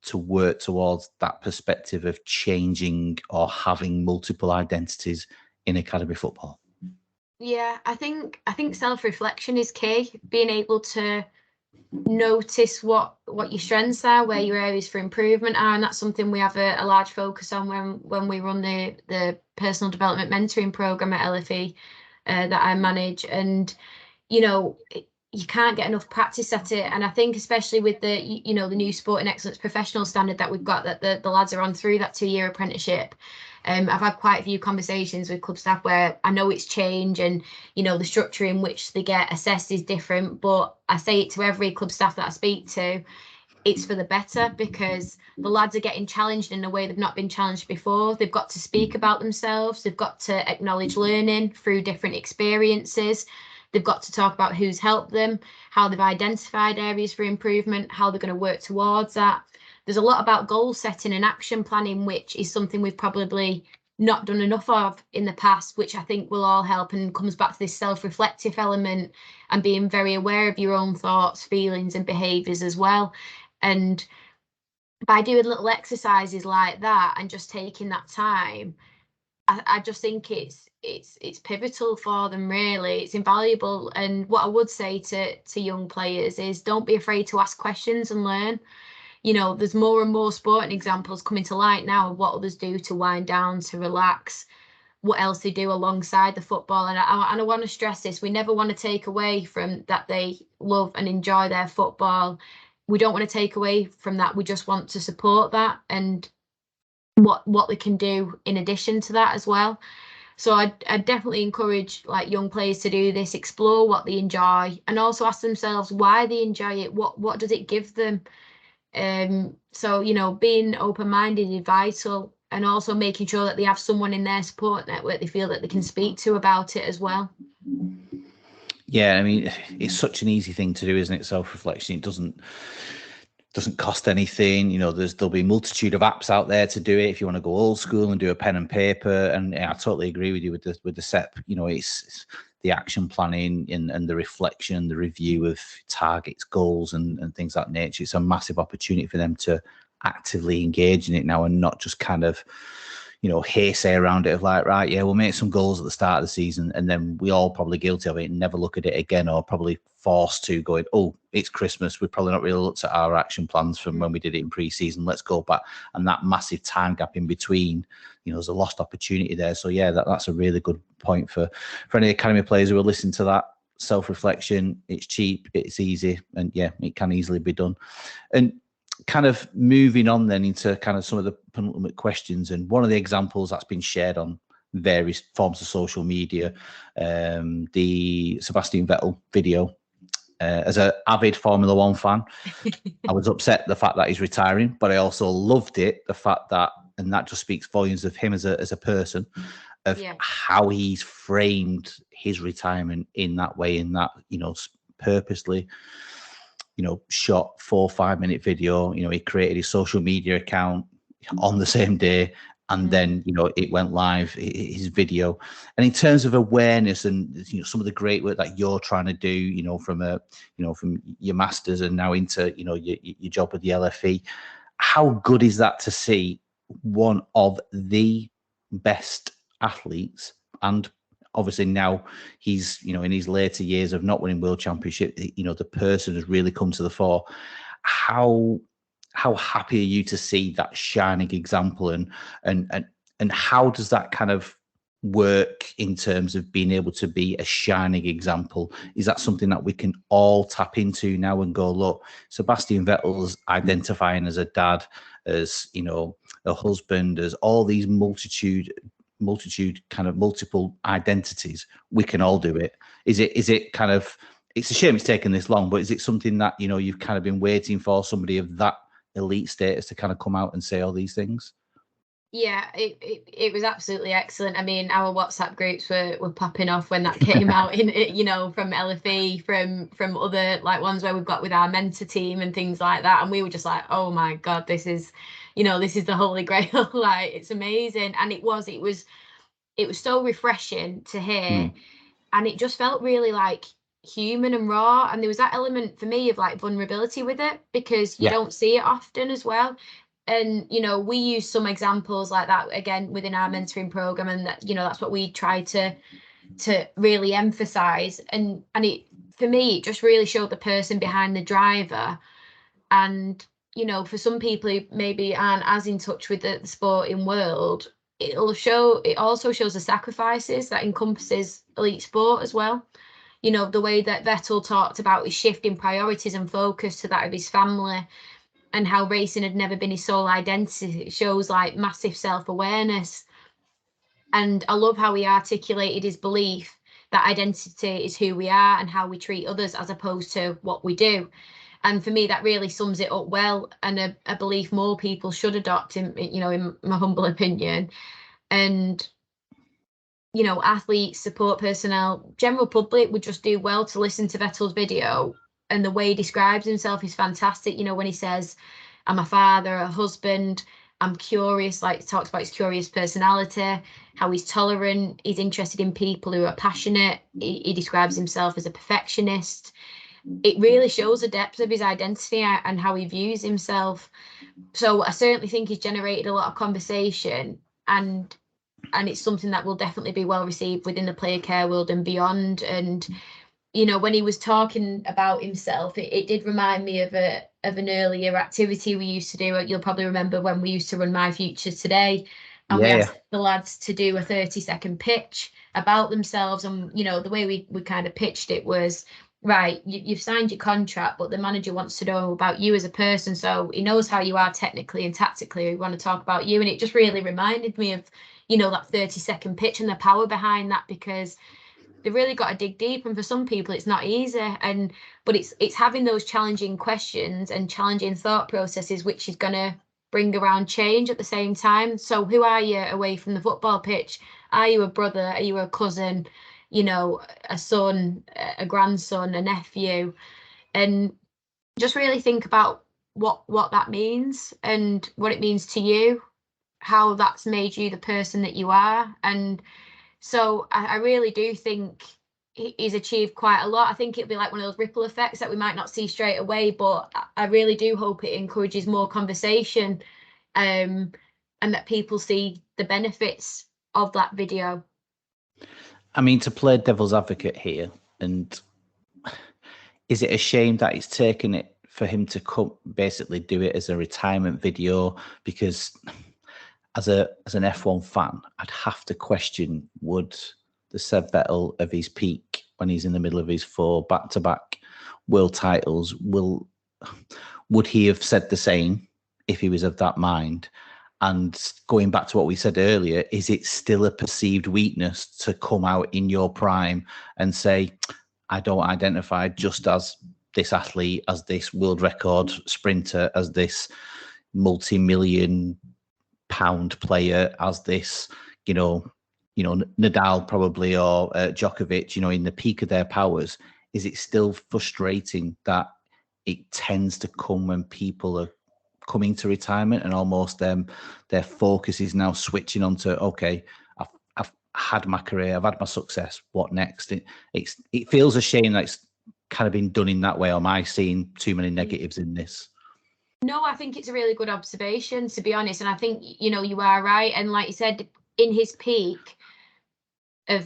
to work towards that perspective of changing or having multiple identities in academy football? Yeah, I think self-reflection is key. Being able to notice what your strengths are, where your areas for improvement are, and that's something we have a large focus on when we run the personal development mentoring program at LFE that I manage. And you know, you can't get enough practice at it. And I think especially with the you know the new sporting excellence professional standard that we've got, that the lads are on through that 2-year apprenticeship. I've had quite a few conversations with club staff where I know it's change and you know the structure in which they get assessed is different, but I say it to every club staff that I speak to, it's for the better, because the lads are getting challenged in a way they've not been challenged before. They've got to speak about themselves, they've got to acknowledge learning through different experiences, they've got to talk about who's helped them, how they've identified areas for improvement, how they're going to work towards that. There's a lot about goal setting and action planning, which is something we've probably not done enough of in the past, which I think will all help, and comes back to this self-reflective element and being very aware of your own thoughts, feelings and behaviours as well. And by doing little exercises like that and just taking that time, I just think it's pivotal for them, really. It's invaluable. And what I would say to young players is don't be afraid to ask questions and learn. You know, there's more and more sporting examples coming to light now of what others do to wind down, to relax, what else they do alongside the football. And I want to stress this, we never want to take away from that they love and enjoy their football. We don't want to take away from that. We just want to support that and what they can do in addition to that as well. So I definitely encourage like young players to do this, explore what they enjoy, and also ask themselves why they enjoy it. What does it give them? So you know, being open-minded is vital, and also making sure that they have someone in their support network they feel that they can speak to about it as well. Yeah, I mean, it's such an easy thing to do, isn't it? Self-reflection. It doesn't cost anything. You know, there'll be a multitude of apps out there to do it if you want to go old school and do a pen and paper. And yeah, I totally agree with you with the SEP. You know, it's the action planning and the reflection, the review of targets, goals, and things of that nature. It's a massive opportunity for them to actively engage in it now and not just kind of, you know, hearsay around it of like, right, yeah, we'll make some goals at the start of the season, and then we all probably guilty of it and never look at it again, or probably forced to going, oh, it's Christmas, we've probably not really looked at our action plans from when we did it in pre-season, let's go back. And that massive time gap in between, you know, there's a lost opportunity there. So yeah, that's a really good point for any academy players who are listening to that. Self-reflection, it's cheap, it's easy, and yeah, it can easily be done. And kind of moving on then into kind of some of the penultimate questions, and one of the examples that's been shared on various forms of social media, the Sebastian Vettel video. As an avid Formula One fan, I was upset at the fact that he's retiring, but I also loved it, the fact that, and that just speaks volumes of him as a person, of how he's framed his retirement in that way, in that, you know, purposely, you know, shot 4 or 5 minute video. You know, he created his social media account on the same day, and then, you know, it went live, his video. And in terms of awareness and, you know, some of the great work that you're trying to do, you know, from your masters and now into, you know, your job with the LFE, how good is that to see one of the best athletes, and obviously now he's, you know, in his later years of not winning world championship, you know, the person has really come to the fore. How happy are you to see that shining example, and how does that kind of work in terms of being able to be a shining example? Is that something that we can all tap into now and go, look, Sebastian Vettel's identifying as a dad, as, you know, a husband, as all these multitude kind of multiple identities, we can all do it. Is it kind of, it's a shame it's taken this long, but is it something that, you know, you've kind of been waiting for somebody of that elite status to kind of come out and say all these things? Yeah, it was absolutely excellent. I mean, our WhatsApp groups were popping off when that came out, in you know, from LFE, from other like ones where we've got with our mentor team and things like that, and we were just like, oh my god, this is, you know, this is the holy grail. Like, it's amazing. And it was so refreshing to hear, and it just felt really like human and raw, and there was that element for me of like vulnerability with it, because you don't see it often as well. And, you know, we use some examples like that again within our mentoring program, and that, you know, that's what we try to really emphasize. And it, for me, it just really showed the person behind the driver. And, you know, for some people who maybe aren't as in touch with the sporting world, it also shows the sacrifices that encompasses elite sport as well. You know, the way that Vettel talked about his shift in priorities and focus to that of his family, and how racing had never been his sole identity. It shows like massive self-awareness. And I love how he articulated his belief that identity is who we are and how we treat others as opposed to what we do. And for me, that really sums it up well, and a belief more people should adopt, in, you know, in my humble opinion. And, you know, athletes, support personnel, general public would just do well to listen to Vettel's video. And the way he describes himself is fantastic. You know, when he says, I'm a father, a husband, I'm curious, like he talks about his curious personality, how he's tolerant, he's interested in people who are passionate. He describes himself as a perfectionist. It really shows the depth of his identity and how he views himself. So I certainly think he's generated a lot of conversation, and it's something that will definitely be well received within the player care world and beyond. And, you know, when he was talking about himself, it did remind me of an earlier activity we used to do. You'll probably remember when we used to run My Future Today, and we asked the lads to do a 30-second pitch about themselves. And, you know, the way we kind of pitched it was, right, you've signed your contract, but the manager wants to know about you as a person. So he knows how you are technically and tactically. We want to talk about you. And it just really reminded me of, you know, that 30-second pitch and the power behind that, because they've really got to dig deep, and for some people it's not easy. But it's having those challenging questions and challenging thought processes which is going to bring around change at the same time. So who are you away from the football pitch? Are you a brother? Are you a cousin? You know, a son, a grandson, a nephew? And just really think about what that means and what it means to you, how that's made you the person that you are. And so I really do think he's achieved quite a lot. I think it'll be like one of those ripple effects that we might not see straight away, but I really do hope it encourages more conversation, and that people see the benefits of that video. I mean, to play devil's advocate here, and is it a shame that it's taken it for him to come basically do it as a retirement video? Because as an F1 fan, I'd have to question, would the Seb Vettel of his peak, when he's in the middle of his 4 back-to-back world titles, would he have said the same if he was of that mind? And going back to what we said earlier, is it still a perceived weakness to come out in your prime and say, I don't identify just as this athlete, as this world record sprinter, as this multi-million pound player, as this, you know, Nadal probably, or Djokovic, you know, in the peak of their powers? Is it still frustrating that it tends to come when people are coming to retirement and almost their focus is now switching onto, okay, I've had my career, I've had my success, what next? It feels a shame that it's kind of been done in that way. Or am I seeing too many negatives in this? No, I think it's a really good observation, to be honest. And I think, you know, you are right. And like you said, in his peak as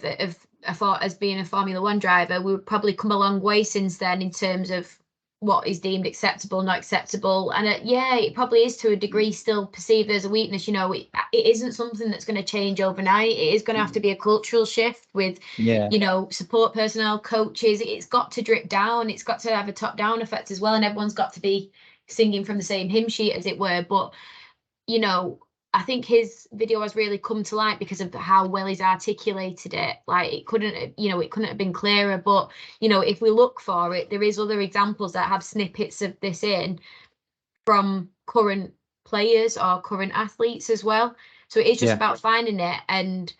being a Formula One driver, we've probably come a long way since then in terms of what is deemed acceptable, not acceptable. And yeah, it probably is to a degree still perceived as a weakness. You know, it isn't something that's going to change overnight. It is going to have to be a cultural shift with, Yeah. you know, support personnel, coaches. It's got to drip down. It's got to have a top-down effect as well. And everyone's got to be singing from the same hymn sheet, as it were. But, you know, I think his video has really come to light because of how well he's articulated it. Like, it couldn't, you know, it couldn't have been clearer. But, you know, if we look for it, there is other examples that have snippets of this in from current players or current athletes as well. So it is just about finding it and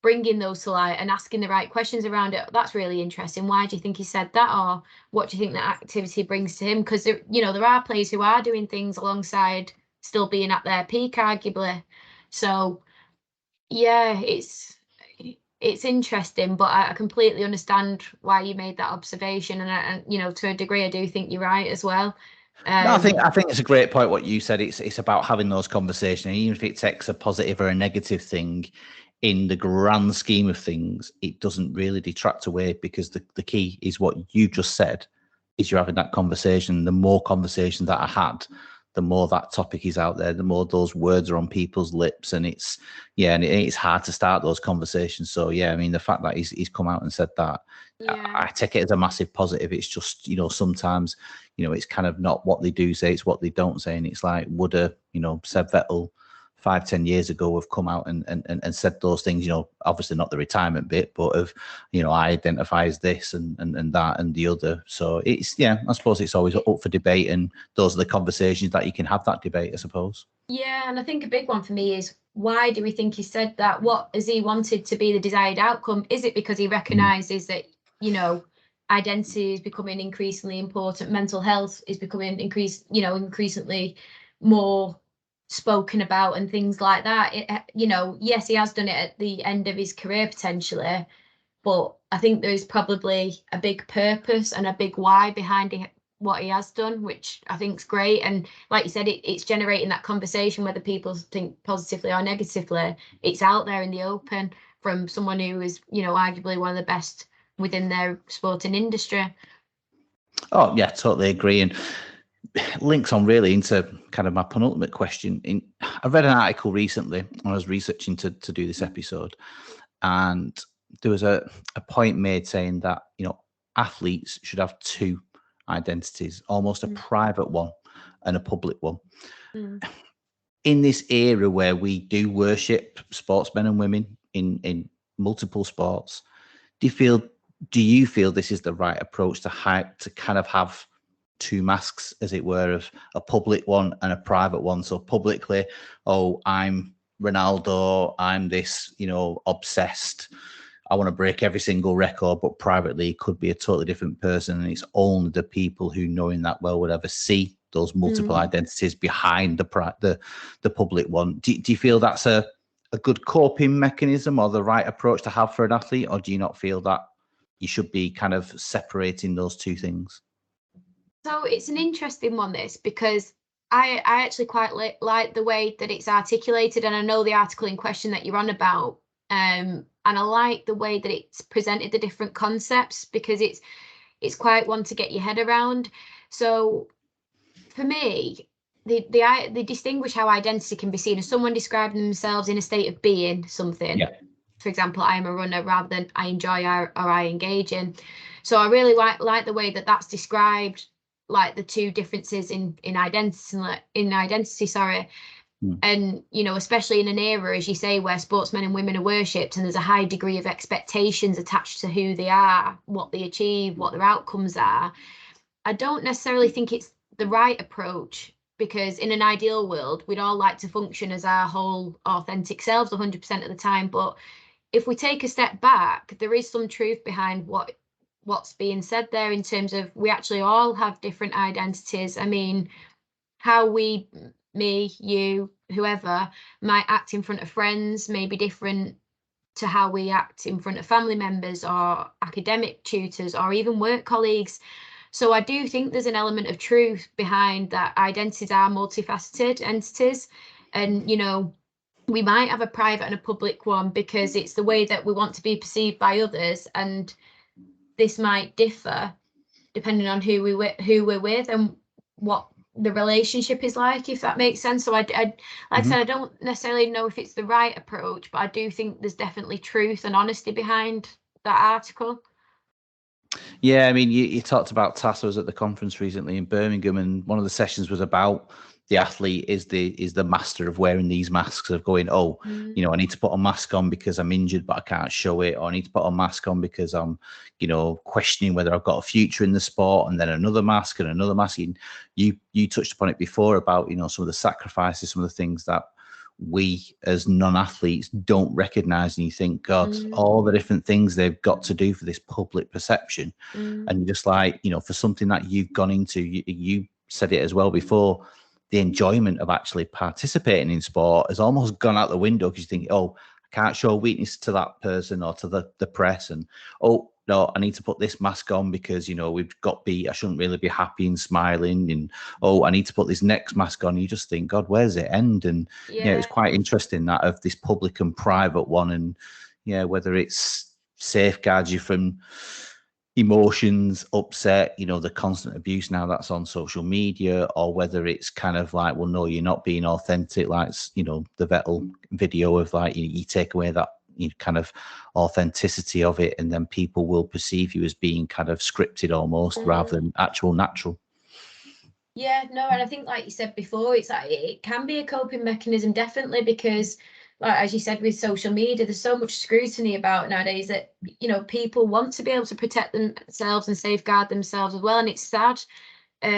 bringing those to light and asking the right questions around it. That's really interesting. Why do you think he said that, or what do you think that activity brings to him? Because, you know, there are players who are doing things alongside still being at their peak, arguably. So yeah, it's interesting, but I completely understand why you made that observation, and you know, to a degree, I do think you're right as well. No, I think it's a great point what you said. It's about having those conversations, even if it takes a positive or a negative thing. In the grand scheme of things, it doesn't really detract away, because the key is what you just said, is you're having that conversation. The more conversation that I had, the more that topic is out there, the more those words are on people's lips, and it's hard to start those conversations. So yeah, I mean, the fact that he's come out and said that, I take it as a massive positive. It's just, you know, sometimes, you know, it's kind of not what they do say, it's what they don't say. And it's like, would you know, Seb Vettel 5-10 years ago have come out and said those things, you know, obviously not the retirement bit, but of, you know, I identify as this and that and the other. So it's, yeah, I suppose it's always up for debate, and those are the conversations that you can have that debate, I suppose. Yeah, and I think a big one for me is, why do we think he said that? What has he wanted to be the desired outcome? Is it because he recognises that, you know, identity is becoming increasingly important, mental health is becoming increasingly more spoken about and things like that? You know, yes, he has done it at the end of his career potentially, but I think there's probably a big purpose and a big why behind it, what he has done, which I think is great. And like you said, it's generating that conversation, whether people think positively or negatively. It's out there in the open from someone who is, you know, arguably one of the best within their sporting industry. Oh yeah, totally agree. And links on really into kind of my penultimate question. I read an article recently when I was researching to do this episode, and there was a point made saying that, you know, athletes should have two identities, almost a private one and a public one. In this era where we do worship sportsmen and women in multiple sports, do you feel this is the right approach to kind of have two masks, as it were, of a public one and a private one? So publicly, oh, I'm Ronaldo, I'm this, you know, obsessed, I want to break every single record, but privately it could be a totally different person, and it's only the people who, knowing that well, would ever see those multiple identities behind the public one. Do you feel that's a good coping mechanism or the right approach to have for an athlete, or do you not feel that you should be kind of separating those two things? So it's an interesting one, this, because I actually quite like the way that it's articulated, and I know the article in question that you're on about, and I like the way that it's presented the different concepts, because it's quite one to get your head around. So for me, they distinguish how identity can be seen as someone describing themselves in a state of being something. Yeah. For example, I am a runner, rather than I enjoy or I engage in. So I really like the way that that's described, like the two differences in identity, sorry. And, you know, especially in an era, as you say, where sportsmen and women are worshipped, and there's a high degree of expectations attached to who they are, what they achieve, what their outcomes are. I don't necessarily think it's the right approach, because in an ideal world, we'd all like to function as our whole authentic selves 100% of the time. But if we take a step back, there is some truth behind what's being said there, in terms of we actually all have different identities. I mean, how me, you, whoever might act in front of friends may be different to how we act in front of family members or academic tutors or even work colleagues. So I do think there's an element of truth behind that. Identities are multifaceted entities, and, you know, we might have a private and a public one because it's the way that we want to be perceived by others, and this might differ depending on who we're with and what the relationship is like, if that makes sense. So like I said, I don't necessarily know if it's the right approach, but I do think there's definitely truth and honesty behind that article. Yeah, I mean, you talked about TAS. I was at the conference recently in Birmingham, and one of the sessions was about the athlete is the master of wearing these masks, of going, oh, you know, I need to put a mask on because I'm injured, but I can't show it, or I need to put a mask on because I'm, you know, questioning whether I've got a future in the sport, and then another mask and another mask. You touched upon it before about, you know, some of the sacrifices, some of the things that we as non-athletes don't recognize, and you think, God, all the different things they've got to do for this public perception. And you're just like, you know, for something that you've gone into, you said it as well before, the enjoyment of actually participating in sport has almost gone out the window because you think, oh, I can't show weakness to that person or to the press, and oh no, I need to put this mask on because, you know, we've got beat, I shouldn't really be happy and smiling, and oh, I need to put this next mask on. You just think, God, where's it end? And yeah, it's quite interesting that of this public and private one, and yeah, whether it's safeguards you from emotions, upset, you know, the constant abuse now that's on social media, or whether it's kind of like, well, no, you're not being authentic, like, you know, the Vettel video of like, you take away that, you know, kind of authenticity of it, and then people will perceive you as being kind of scripted almost rather than actual natural. Yeah, no, and I think, like you said before, it's like it can be a coping mechanism, definitely, because like as you said, with social media, there's so much scrutiny about nowadays that, you know, people want to be able to protect themselves and safeguard themselves as well. And it's sad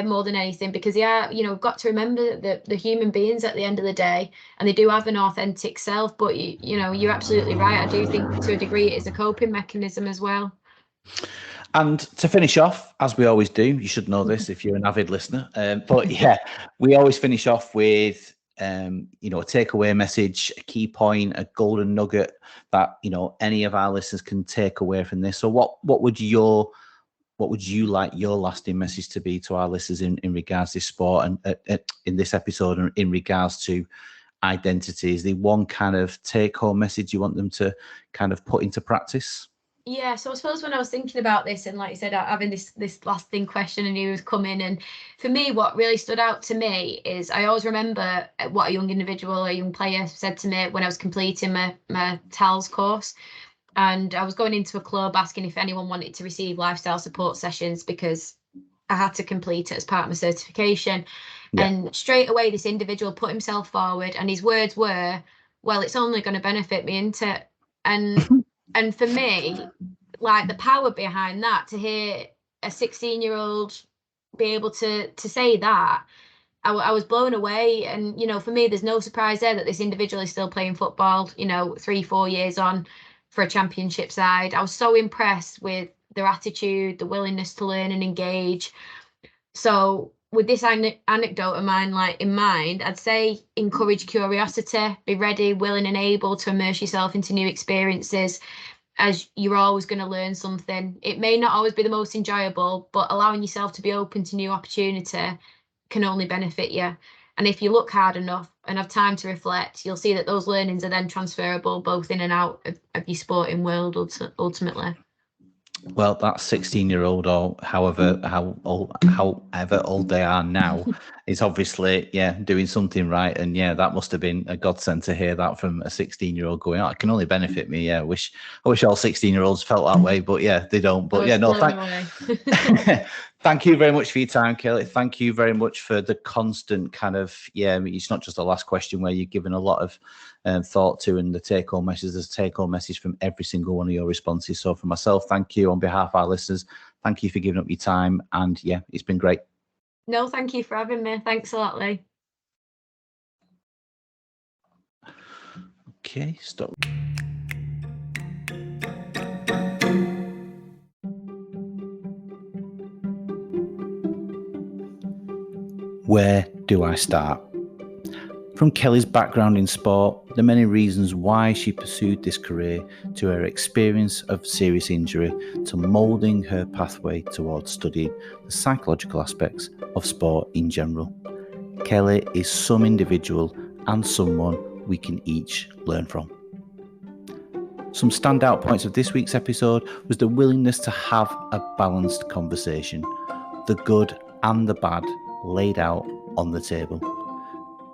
more than anything, because you know, we've got to remember that the human beings at the end of the day, and they do have an authentic self. But you know, you're absolutely right. I do think to a degree it is a coping mechanism as well. And to finish off, as we always do, you should know this if you're an avid listener, but yeah, we always finish off with you know, a takeaway message, a key point, a golden nugget that, you know, any of our listeners can take away from this. So what would you like your lasting message to be to our listeners in regards to sport, and in this episode, and in regards to identity? Is there one kind of take home message you want them to kind of put into practice? Yeah, so I suppose when I was thinking about this, and like you said, having this lasting question, and he was coming, and for me, what really stood out to me is I always remember what a young individual, a young player said to me when I was completing my TALS course, and I was going into a club asking if anyone wanted to receive lifestyle support sessions because I had to complete it as part of my certification. Yeah. And straight away, this individual put himself forward, and his words were, "Well, it's only going to benefit me, isn't it?" And for me, like the power behind that, to hear a 16-year-old be able to say that, I was blown away. And, you know, for me, there's no surprise there that this individual is still playing football, you know, 3-4 years on for a championship side. I was so impressed with their attitude, the willingness to learn and engage. So with this anecdote of mine, like in mind, I'd say encourage curiosity, be ready, willing and able to immerse yourself into new experiences, as you're always going to learn something. It may not always be the most enjoyable, but allowing yourself to be open to new opportunity can only benefit you. And if you look hard enough and have time to reflect, you'll see that those learnings are then transferable both in and out of your sporting world ultimately. Well, that 16-year-old, or however old they are now, is obviously, yeah, doing something right. And yeah, that must have been a godsend to hear that from a 16-year-old going, oh, it can only benefit me. Yeah, I wish all 16-year-olds felt that way, but yeah, they don't. But yeah, no, thank you very much for your time, Kelly. Thank you very much for the constant kind of, yeah, it's not just the last question where you're giving a lot of thought to, and the take-home message. There's a take-home message from every single one of your responses. So for myself, thank you. On behalf of our listeners, thank you for giving up your time. And yeah, it's been great. No, thank you for having me. Thanks a lot, Lee. Okay, stop. Where do I start? From Kelly's background in sport, the many reasons why she pursued this career, to her experience of serious injury, to moulding her pathway towards studying the psychological aspects of sport in general. Kelly is some individual and someone we can each learn from. Some standout points of this week's episode was the willingness to have a balanced conversation, the good and the bad laid out on the table,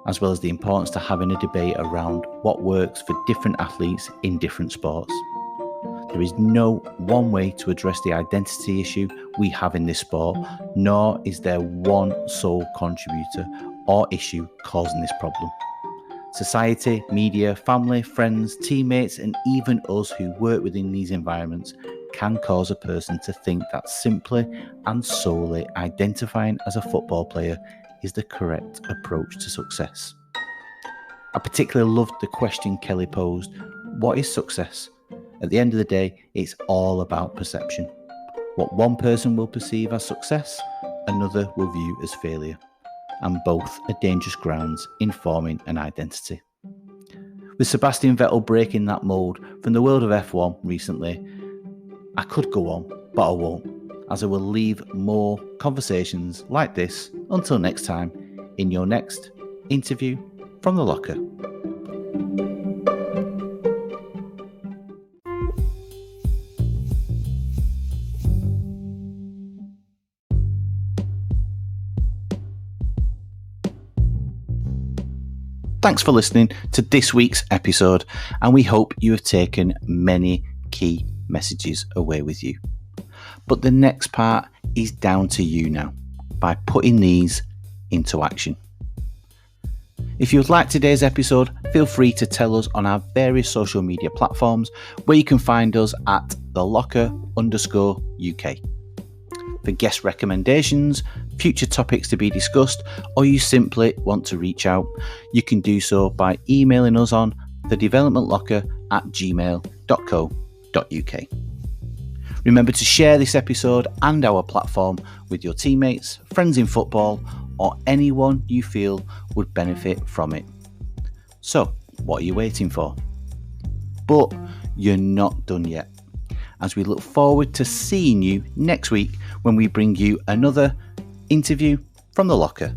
as well as the importance to having a debate around what works for different athletes in different sports. There is no one way to address the identity issue we have in this sport, nor is there one sole contributor or issue causing this problem. Society, media, family, friends, teammates, and even us who work within these environments can cause a person to think that simply and solely identifying as a football player is the correct approach to success. I particularly loved the question Kelly posed, what is success? At the end of the day, it's all about perception. What one person will perceive as success, another will view as failure. And both are dangerous grounds in forming an identity. With Sebastian Vettel breaking that mould from the world of F1 recently, I could go on, but I won't, as I will leave more conversations like this until next time in your next interview from the locker. Thanks for listening to this week's episode, and we hope you have taken many key messages away with you. But the next part is down to you now, by putting these into action. If you'd like today's episode, feel free to tell us on our various social media platforms, where you can find us at thelocker_UK. For guest recommendations, future topics to be discussed, or you simply want to reach out, you can do so by emailing us on thedevelopmentlocker@gmail.co.uk. Remember to share this episode and our platform with your teammates, friends in football, or anyone you feel would benefit from it. So, what are you waiting for? But you're not done yet, as we look forward to seeing you next week when we bring you another interview from the locker.